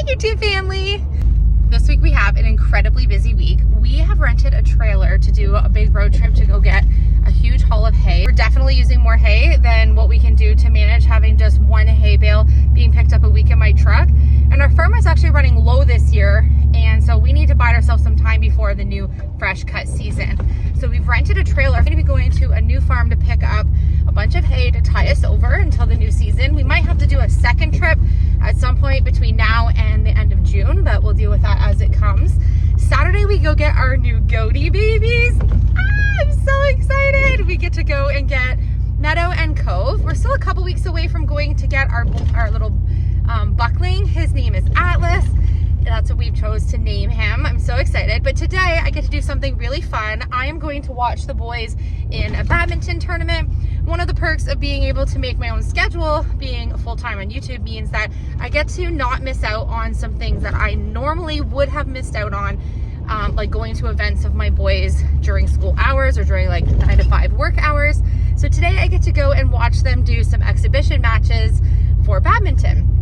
YouTube family. This week we have an incredibly busy week. We have rented a trailer to do a big road trip to go get a huge haul of hay. We're definitely using more hay than what we can do to manage having just one hay bale being picked up a week in my truck. And our farm is actually running low this year, and so we need to buy ourselves some time before the new fresh cut season. So we've rented a trailer. We're going to be going to a new farm to pick up a bunch of hay to tie us over until the new season. We might have to do a second trip at some point between now and the end of June, but we'll deal with that as it comes. Saturday we go get our new goaty babies. I'm so excited. We get to go and get Meadow and Cove. We're still a couple weeks away from going to get our little buckling. His name is Atlas. That's what we've chose to name him. I'm so excited. But today I get to do something really fun. I am going to watch the boys in a badminton tournament. One of the perks of being able to make my own schedule, being full-time on YouTube, means that I get to not miss out on some things that I normally would have missed out on, like going to events of my boys during school hours or during like 9 to 5 work hours. So today I get to go and watch them do some exhibition matches for badminton.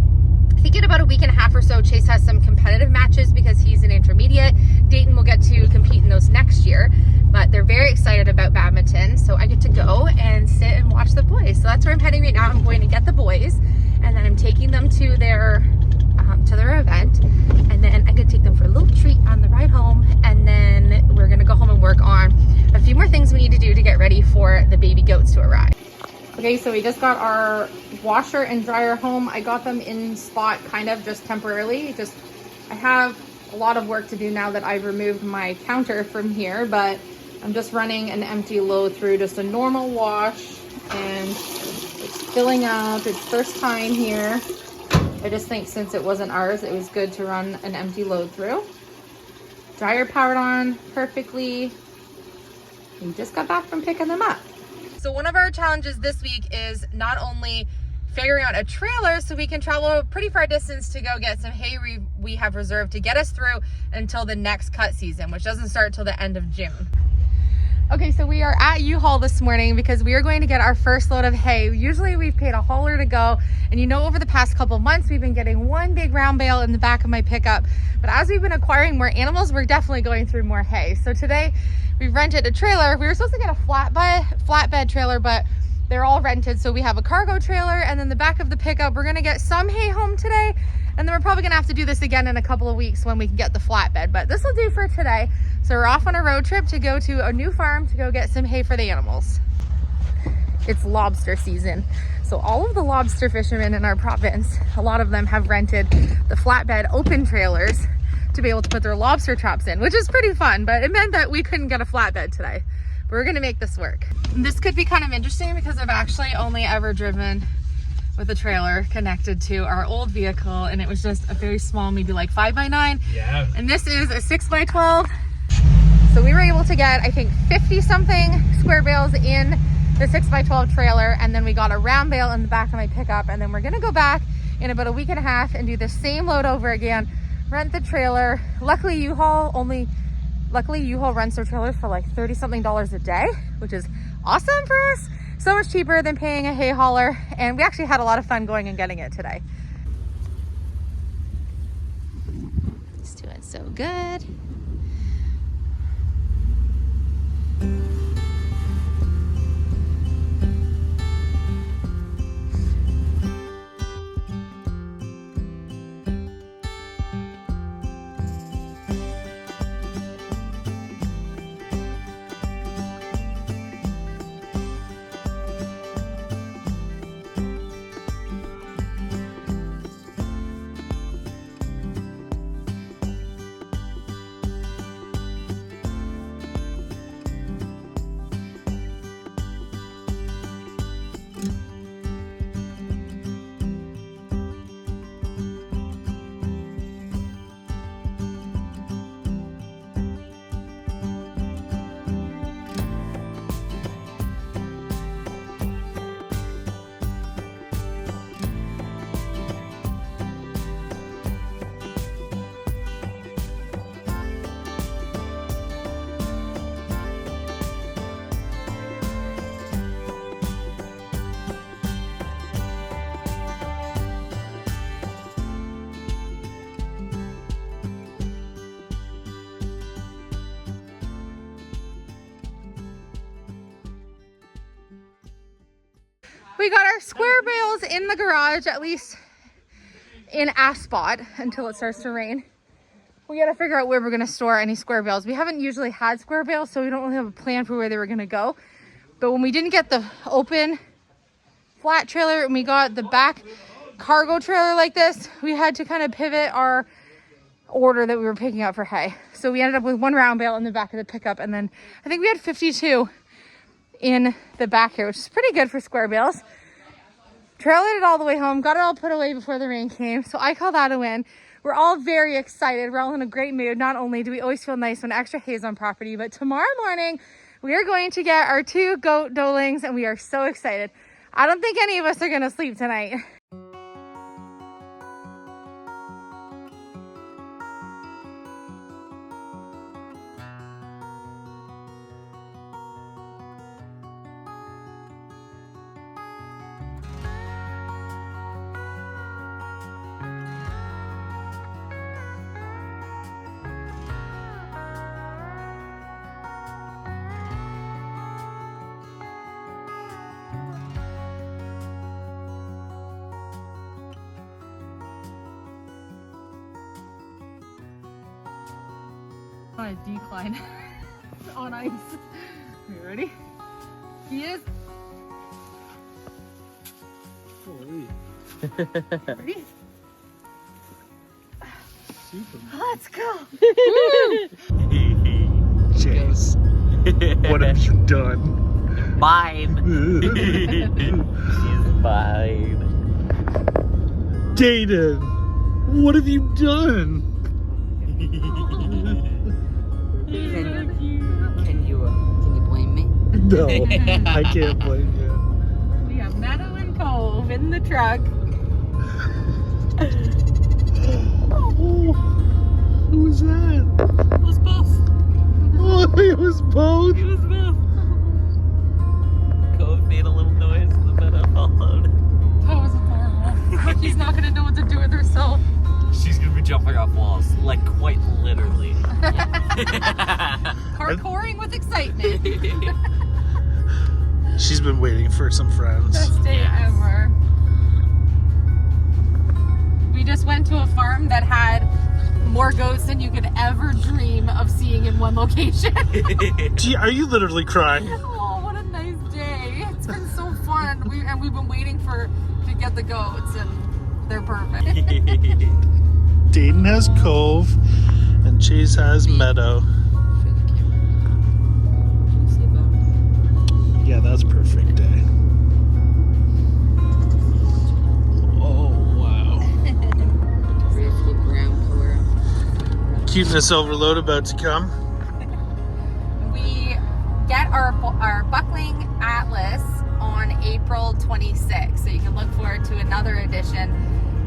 I think in about a week and a half or so, Chase has some competitive matches because he's an intermediate. Dayton will get to compete in those next year, but they're very excited about badminton. So I get to go and sit and watch the boys. So that's where I'm heading right now. I'm going to get the boys, and then I'm taking them to their event, and then I'm gonna take them for a little treat on the ride home, and then we're gonna go home and work on a few more things we need to do to get ready for the baby goats to arrive. Okay, so we just got our washer and dryer home. I got them in spot kind of just temporarily. I have a lot of work to do now that I've removed my counter from here, but I'm just running an empty load through just a normal wash, and it's filling up. It's first time here. I just think since it wasn't ours, it was good to run an empty load through. Dryer powered on perfectly. We just got back from picking them up. So one of our challenges this week is not only figuring out a trailer so we can travel a pretty far distance to go get some hay we have reserved to get us through until the next cut season, which doesn't start till the end of June. Okay, so we are at U-Haul this morning because we are going to get our first load of hay. Usually we've paid a hauler to go, and you know, over the past couple of months we've been getting one big round bale in the back of my pickup, but as we've been acquiring more animals, we're definitely going through more hay. So today we've rented a trailer. We were supposed to get a flatbed trailer, but they're all rented. So we have a cargo trailer, and then the back of the pickup, we're gonna get some hay home today, and then we're probably gonna have to do this again in a couple of weeks when we can get the flatbed, but this will do for today. So we're off on a road trip to go to a new farm to go get some hay for the animals. It's lobster season. So all of the lobster fishermen in our province, a lot of them have rented the flatbed open trailers to be able to put their lobster traps in, which is pretty fun, but it meant that we couldn't get a flatbed today. But we're gonna make this work. And this could be kind of interesting because I've actually only ever driven with a trailer connected to our old vehicle, and it was just a very small, maybe like 5x9. Yeah. And this is a 6x12. So we were able to get, I think, 50 something square bales in the 6x12 trailer, and then we got a round bale in the back of my pickup, and then we're gonna go back in about a week and a half and do the same load over again, rent the trailer. Luckily U-Haul rents their trailers for like $30 something a day, which is awesome for us. So much cheaper than paying a hay hauler, and we actually had a lot of fun going and getting it today. It's doing so good. We got our square bales in the garage, at least in a spot until it starts to rain. We gotta figure out where we're gonna store any square bales. We haven't usually had square bales, so we don't really have a plan for where they were gonna go. But when we didn't get the open flat trailer and we got the back cargo trailer like this, we had to kind of pivot our order that we were picking up for hay. So we ended up with one round bale in the back of the pickup, and then I think we had 52 in the back here, which is pretty good for square bales. Trailered it all the way home, got it all put away before the rain came, so I call that a win. We're all very excited. We're all in a great mood. Not only do we always feel nice when extra hay is on property, but tomorrow morning we are going to get our 2 goat doelings, and we are so excited. I don't think any of us are gonna sleep tonight. On a decline on ice. Are you ready? He is. Ready? Super. Let's go. Chase, what have you done? Mine. She's mine. Dayton, what have you done? Can you blame me? No, I can't blame you. We have Meadow and Cove in the truck. Oh, who was that? It was both. Oh, it was both. It was both. Cove made a little noise and the meadow followed. That was adorable. Rookie's not gonna know what to do with herself. She's gonna be jumping off walls, like quite literally. Parkouring with excitement. She's been waiting for some friends. Best day ever. We just went to a farm that had more goats than you could ever dream of seeing in one location. Gee, are you literally crying? Oh, what a nice day. It's been so fun. We've been waiting to get the goats, and they're perfect. Dayton has Cove, and Chase has Meadow. Yeah, that's perfect day. Oh, wow. Cuteness overload about to come. We get our buckling atlas on April 26th, so you can look forward to another edition.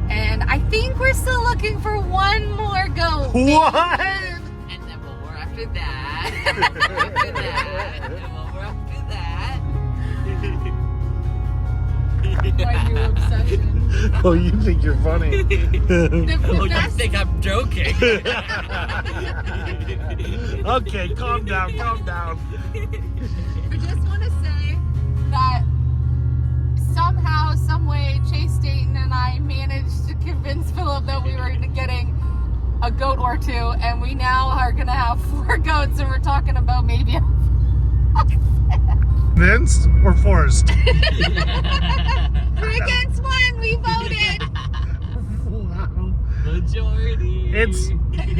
And I think we're still looking for one more goat. What? And then one more after that. And one more after that. And one more after that. My new obsession. Oh, you think you're funny. Oh, you think I'm joking? Okay, calm down, calm down. I just want to say that somehow, some way, Chase Dayton and I managed to convince Philip that we were getting a goat or 2, and we now are gonna have 4 goats, and we're talking about maybe a Convinced or forced? 3 against 1, we voted. Wow. Majority. It's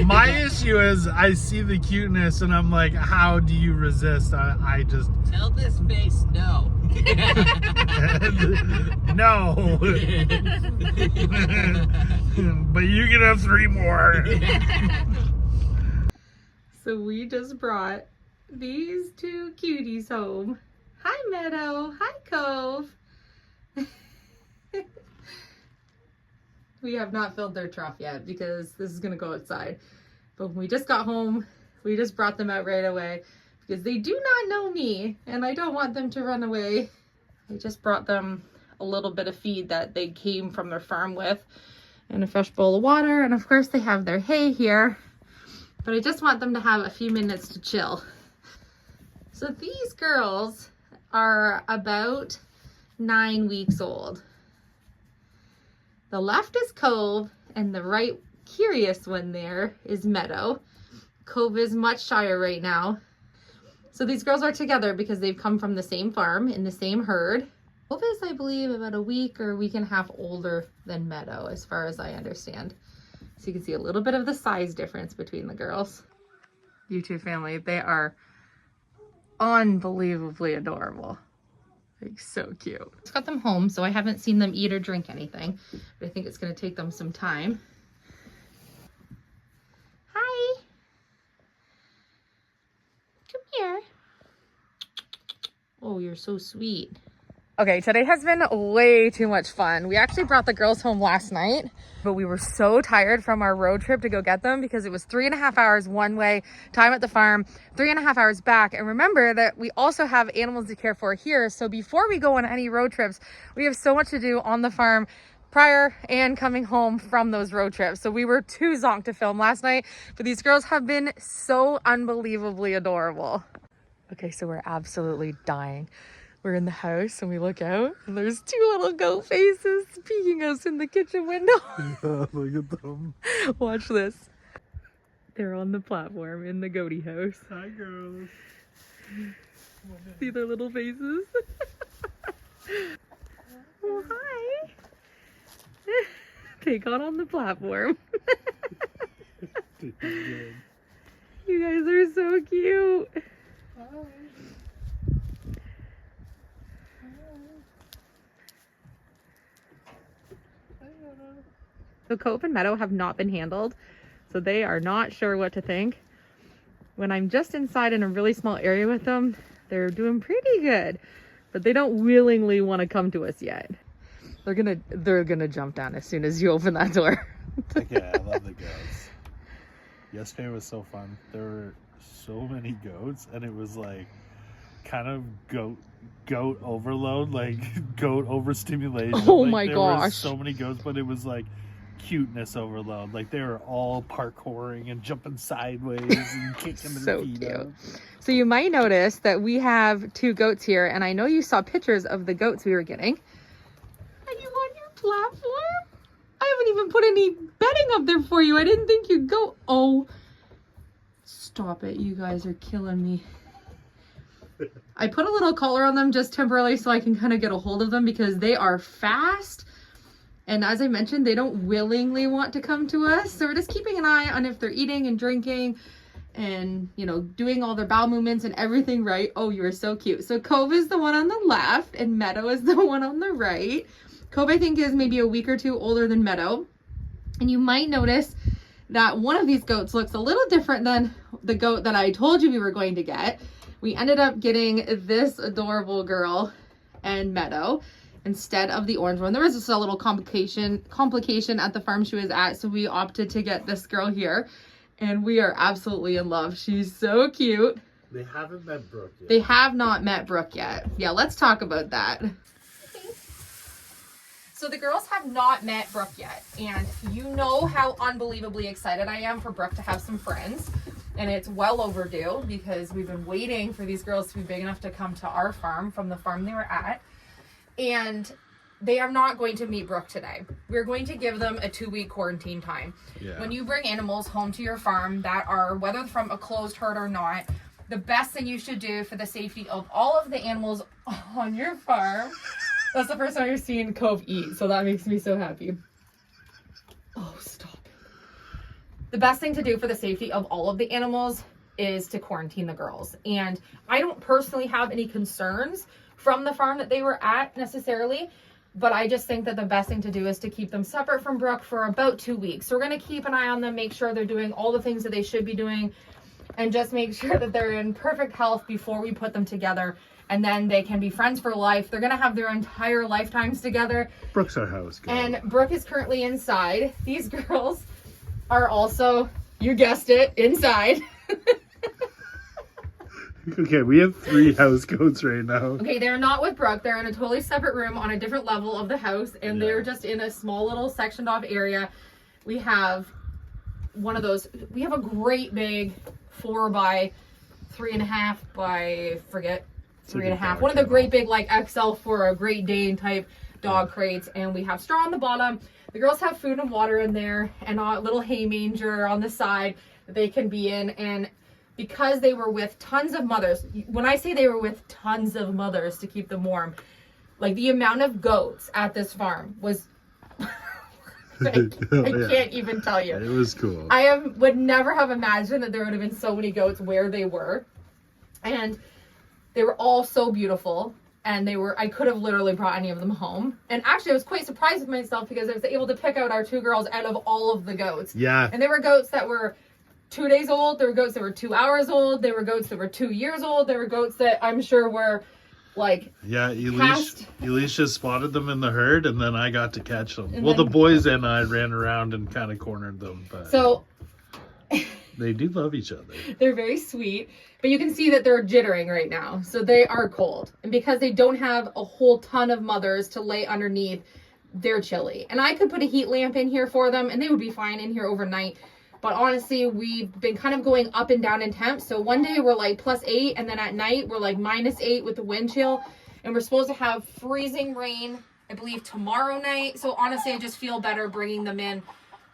my issue is I see the cuteness and I'm like, how do you resist? I just Tell this face no. no. But you can have 3 more. So we just brought these 2 cuties home. Hi Meadow, hi Cove. We have not filled their trough yet because this is gonna go outside. But when we just got home, we just brought them out right away because they do not know me and I don't want them to run away. I just brought them a little bit of feed that they came from their farm with and a fresh bowl of water, and of course they have their hay here. But I just want them to have a few minutes to chill. So these girls are about 9 weeks old. The left is Cove, and the right curious one there is Meadow. Cove is much shyer right now. So these girls are together because they've come from the same farm in the same herd. Cove is, I believe, about a week or a week and a half older than Meadow, as far as I understand. So you can see a little bit of the size difference between the girls. You two family, they are unbelievably adorable. Like, so cute. Just got them home, so I haven't seen them eat or drink anything, but I think it's gonna take them some time. Hi. Come here. Oh, you're so sweet. Okay, today has been way too much fun. We actually brought the girls home last night, but we were so tired from our road trip to go get them because it was 3.5 hours one way, time at the farm, 3.5 hours back. And remember that we also have animals to care for here. So before we go on any road trips, we have so much to do on the farm prior and coming home from those road trips. So we were too zonked to film last night, but these girls have been so unbelievably adorable. Okay, so we're absolutely dying. We're in the house and we look out and there's 2 little goat faces peeking us in the kitchen window. Yeah, look at them. Watch this. They're on the platform in the goaty house. Hi, girls. See their little faces? Oh, hi. They got on the platform. You guys are so cute. Hi. So Cove and Meadow have not been handled, so they are not sure what to think. When I'm just inside in a really small area with them, they're doing pretty good, but they don't willingly want to come to us yet. They're gonna jump down as soon as you open that door. Yeah, I love the goats. Yesterday was so fun. There were so many goats, and it was like kind of goat overload, like goat overstimulation. Oh like, my there gosh. was so many goats, but it was like cuteness overload. Like they were all parkouring and jumping sideways and kicking their So feet cute. up. So you might notice that we have 2 goats here, and I know you saw pictures of the goats we were getting. Are you on your platform? I haven't even put any bedding up there for you. I didn't think you'd go. Oh, stop it. You guys are killing me. I put a little collar on them just temporarily so I can kind of get a hold of them because they are fast. And as I mentioned, they don't willingly want to come to us. So we're just keeping an eye on if they're eating and drinking and, you know, doing all their bowel movements and everything right. Oh, you are so cute. So Cove is the one on the left and Meadow is the one on the right. Cove, I think, is maybe a week or 2 older than Meadow. And you might notice that one of these goats looks a little different than the goat that I told you we were going to get. We ended up getting this adorable girl and Meadow instead of the orange one. There was just a little complication at the farm she was at, so we opted to get this girl here, and we are absolutely in love. She's so cute. They haven't met Brook yet. They have not met Brook yet. Yeah, let's talk about that. So the girls have not met Brook yet, and you know how unbelievably excited I am for Brook to have some friends. And it's well overdue because we've been waiting for these girls to be big enough to come to our farm from the farm they were at. And they are not going to meet Brook today. We're going to give them a 2-week quarantine time. Yeah. When you bring animals home to your farm that are, whether from a closed herd or not, the best thing you should do for the safety of all of the animals on your farm. That's the first time you're seeing Cove eat, so that makes me so happy. Oh, stop. The best thing to do for the safety of all of the animals is to quarantine the girls. And I don't personally have any concerns from the farm that they were at necessarily, but I just think that the best thing to do is to keep them separate from Brook for about 2 weeks. So we're going to keep an eye on them, make sure they're doing all the things that they should be doing, and just make sure that they're in perfect health before we put them together. And then they can be friends for life. They're going to have their entire lifetimes together. Brook's our house girl. And Brook is currently inside. These girls are also, you guessed it, inside. Okay, we have 3 house goats right now. Okay, they're not with Brook. They're in a totally separate room on a different level of the house, and they're just in a small little sectioned off area. We have one of those. We have a great big 4 by 3.5 by, forget, 3.5. One of the great big like XL for a Great Dane type dog crates, and we have straw on the bottom. The girls have food and water in there, and a little hay manger on the side that they can be in. And because they were with tons of mothers, when I say they were with tons of mothers to keep them warm, like the amount of goats at this farm was I can't even tell you. It was cool. Would never have imagined that there would have been so many goats where they were. And they were all so beautiful. And I could have literally brought any of them home. And actually I was quite surprised with myself because I was able to pick out our 2 girls out of all of the goats. Yeah. And there were goats that were 2 days old. There were goats that were 2 hours old. There were goats that were 2 years old. There were goats that I'm sure were like... Yeah, Elysia spotted them in the herd, and then I got to catch them. Well, the boys and I ran around and kind of cornered them. But so... they do love each other. They're very sweet, but you can see that they're jittering right now. So they are cold. And because they don't have a whole ton of mothers to lay underneath, they're chilly. And I could put a heat lamp in here for them and they would be fine in here overnight. But honestly, we've been kind of going up and down in temps. So one day we're like +8, and then at night we're like -8 with the wind chill. And we're supposed to have freezing rain, I believe, tomorrow night. So honestly, I just feel better bringing them in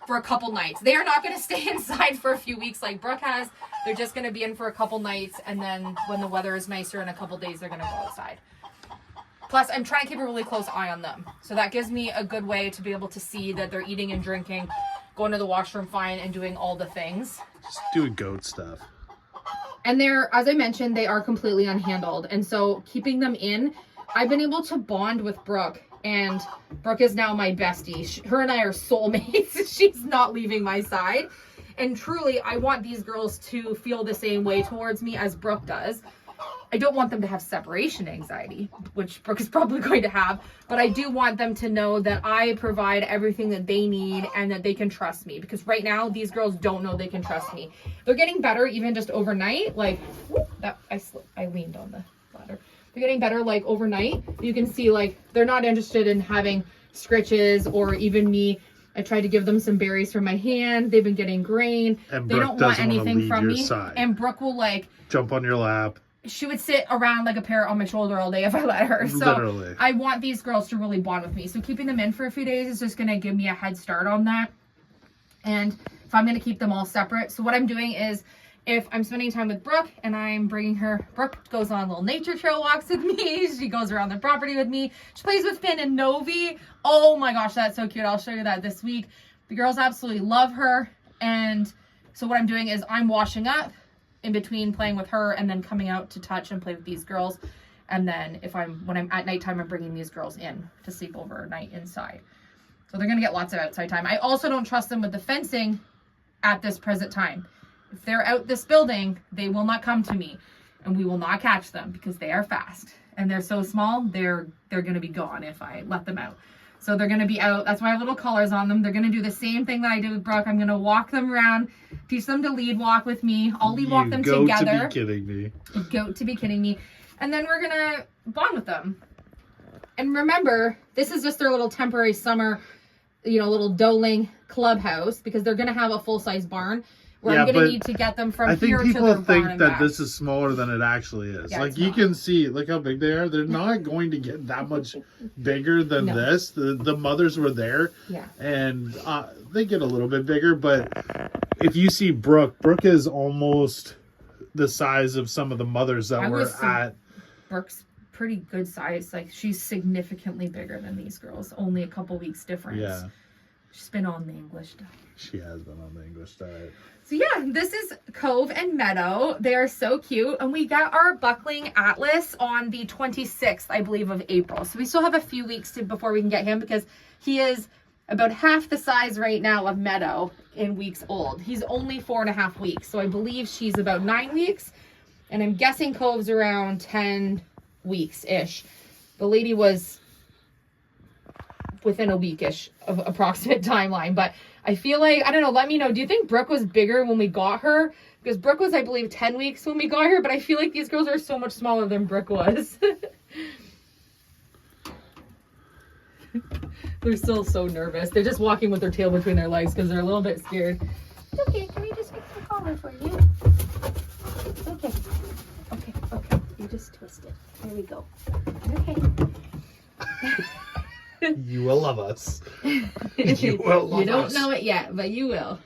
for a couple nights. They are not going to stay inside for a few weeks like Brook has. They're just going to be in for a couple nights, and then when the weather is nicer in a couple days, they're going to go outside. Plus, I'm trying to keep a really close eye on them. So that gives me a good way to be able to see that they're eating and drinking, going to the washroom fine, and doing all the things. Just doing goat stuff. And they're, as I mentioned, they are completely unhandled. And so keeping them in, I've been able to bond with Brook. And Brook is now my bestie. Her and I are soulmates. She's not leaving my side. And truly, I want these girls to feel the same way towards me as Brook does. I don't want them to have separation anxiety, which Brook is probably going to have. But I do want them to know that I provide everything that they need and that they can trust me. Because right now, these girls don't know they can trust me. They're getting better even just overnight. Like, whoop, that I leaned on the ladder. They're getting better like overnight. You can see like they're not interested in having scritches or even me. I tried to give them some berries from my hand. They've been getting grain. And they don't want anything from me. Side. And Brook will like jump on your lap. She would sit around like a parrot on my shoulder all day if I let her. So literally. I want these girls to really bond with me. So keeping them in for a few days is just going to give me a head start on that. And if I'm going to keep them all separate. So what I'm doing is, if I'm spending time with Brook and I'm bringing her, Brook goes on little nature trail walks with me. She goes around the property with me. She plays with Finn and Novi. Oh my gosh, that's so cute. I'll show you that this week. The girls absolutely love her. And so what I'm doing is I'm washing up in between playing with her and then coming out to touch and play with these girls. And then when I'm at nighttime, I'm bringing these girls in to sleep overnight inside. So they're going to get lots of outside time. I also don't trust them with the fencing at this present time. If they're out this building, they will not come to me, and we will not catch them because they are fast and they're so small. They're going to be gone if I let them out. So they're going to be out. That's why I have little collars on them. They're going to do the same thing that I did with Brook. I'm going to walk them around, teach them to lead walk with me. I'll lead walk them together. You goat to be kidding me. Goat to be kidding me. And then we're going to bond with them. And remember, this is just their little temporary summer, little doeling clubhouse, because they're going to have a full-size barn. Where I'm going to need to get them from here to their barn. I think people think that this is smaller than it actually is. Yeah, like you can see, look how big they are. They're not going to get that much bigger than this. The mothers were there, and they get a little bit bigger. But if you see Brook is almost the size of some of the mothers that were at. Brook's pretty good size. Like she's significantly bigger than these girls. Only a couple weeks difference. Yeah. She's been on the English diet. She has been on the English diet. So yeah, this is Cove and Meadow. They are so cute. And we got our buckling Atlas on the 26th, I believe, of April. So we still have a few weeks before we can get him, because he is about half the size right now of Meadow in weeks old. He's only 4.5 weeks. So I believe she's about 9 weeks. And I'm guessing Cove's around 10 weeks-ish. The lady was within a weekish of approximate timeline, but I feel like, I don't know, let me know, do you think Brook was bigger when we got her? Because Brook was, I believe, 10 weeks when we got her, but I feel like these girls are so much smaller than Brook was. They're still so nervous. They're just walking with their tail between their legs because they're a little bit scared. Okay, can we just get the collar for you? Okay. You just twist it. There we go. Okay. You will love us. You don't know it yet, but you will.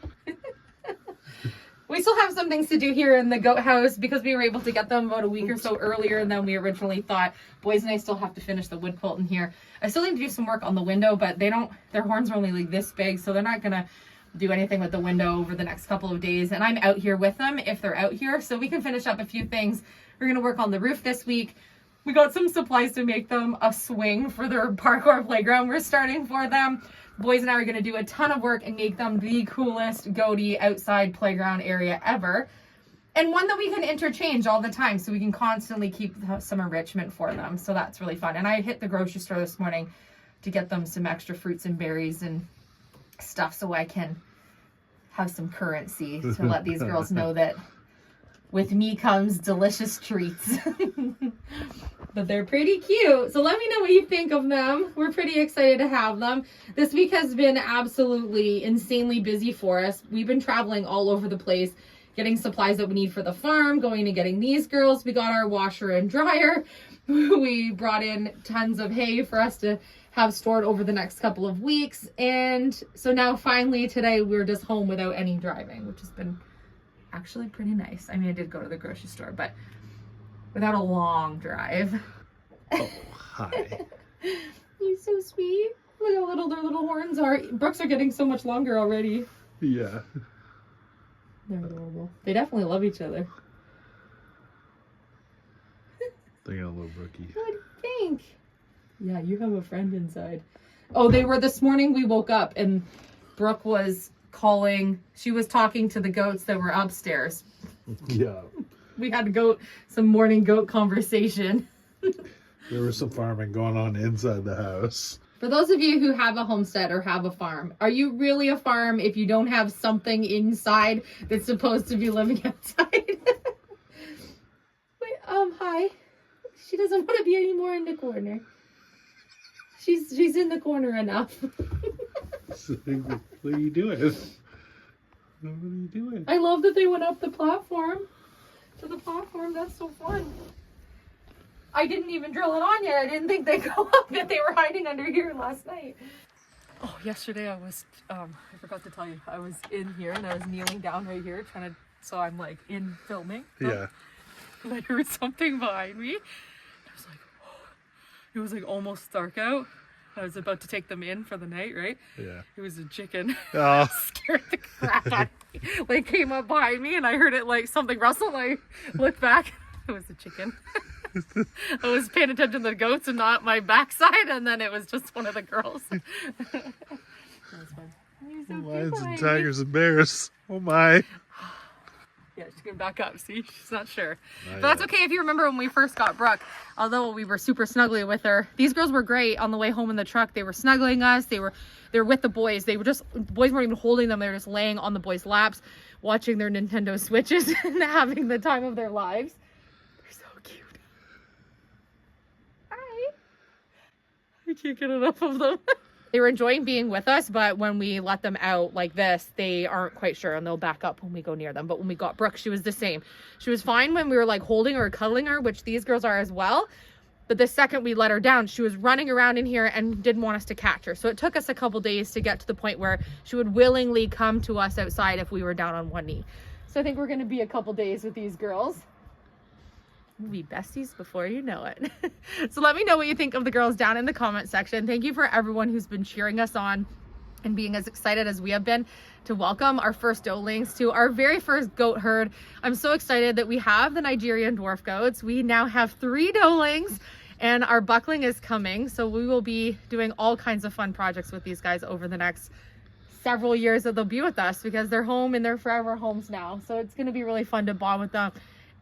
We still have some things to do here in the goat house because we were able to get them about a week or so earlier than we originally thought. Boys and I still have to finish the wood quilt in here. I still need to do some work on the window, but their horns are only like this big, so they're not gonna do anything with the window over the next couple of days. And I'm out here with them if they're out here, so we can finish up a few things. We're gonna work on the roof this week. We got some supplies to make them a swing for their parkour playground we're starting for them. Boys and I are going to do a ton of work and make them the coolest goaty outside playground area ever. And one that we can interchange all the time so we can constantly keep some enrichment for them. So that's really fun. And I hit the grocery store this morning to get them some extra fruits and berries and stuff so I can have some currency to let these girls know that with me comes delicious treats. But they're pretty cute. So let me know what you think of them. We're pretty excited to have them. This week has been absolutely insanely busy for us. We've been traveling all over the place, getting supplies that we need for the farm, going and getting these girls. We got our washer and dryer. We brought in tons of hay for us to have stored over the next couple of weeks. And so now finally today we're just home without any driving, which has been actually pretty nice. I mean, I did go to the grocery store, but without a long drive. Oh, hi. He's so sweet. Look how little their little horns are. Brooks are getting so much longer already. Yeah. They're adorable. They definitely love each other. They got a little Brookie. What do you think? Yeah, you have a friend inside. Oh, they were this morning. We woke up and Brooke was calling. She was talking to the goats that were upstairs. Yeah. We had some morning goat conversation. There was some farming going on inside the house. For those of you who have a homestead or have a farm, are you really a farm if you don't have something inside that's supposed to be living outside? Wait, hi. She doesn't want to be anymore in the corner. She's in the corner enough. What are you doing? What are you doing? I love that they went up the platform. To the platform, that's so fun. I didn't even drill it on yet. I didn't think they'd go up, that they were hiding under here last night. Oh, yesterday I was, I forgot to tell you, I was in here and I was kneeling down right here so I'm like in filming. Yeah. And I heard something behind me. I was like, oh. It was like almost dark out. I was about to take them in for the night, right? Yeah. It was a chicken. Oh. Scared the crap out of me. Like came up behind me and I heard it like something rustle. I looked back. It was a chicken. I was paying attention to the goats and not my backside, and then it was just one of the girls. That was fun. So lions and tigers and bears. Oh my. Yeah, she can back up. See, she's not sure. But that's okay. If you remember when we first got Brooke, although we were super snuggly with her, these girls were great on the way home in the truck. They were snuggling us. They were with the boys. The boys weren't even holding them. They were just laying on the boys' laps, watching their Nintendo Switches and having the time of their lives. They're so cute. Hi. I can't get enough of them. They were enjoying being with us, but when we let them out like this, they aren't quite sure and they'll back up when we go near them. But when we got Brooke, she was the same. She was fine when we were like holding her or cuddling her, which these girls are as well. But the second we let her down, she was running around in here and didn't want us to catch her. So it took us a couple days to get to the point where she would willingly come to us outside if we were down on one knee. So I think we're going to be a couple days with these girls. We'll be besties before you know it. So let me know what you think of the girls down in the comment section. Thank you for everyone who's been cheering us on and being as excited as we have been to welcome our first doelings to our very first goat herd. I'm so excited that we have the Nigerian Dwarf Goats. We now have 3 doelings and our buckling is coming. So we will be doing all kinds of fun projects with these guys over the next several years that they'll be with us because they're home in their forever homes now. So it's going to be really fun to bond with them.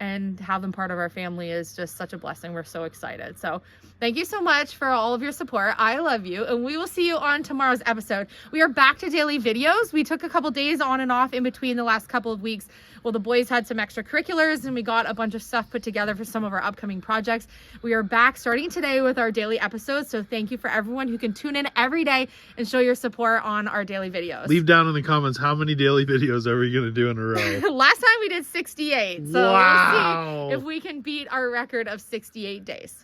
And have them part of our family is just such a blessing. We're so excited. So thank you so much for all of your support. I love you. And we will see you on tomorrow's episode. We are back to daily videos. We took a couple days on and off in between the last couple of weeks. Well, the boys had some extracurriculars and we got a bunch of stuff put together for some of our upcoming projects. We are back starting today with our daily episodes. So thank you for everyone who can tune in every day and show your support on our daily videos. Leave down in the comments how many daily videos are we going to do in a row. Last time we did 68. So wow. see if we can beat our record of 68 days.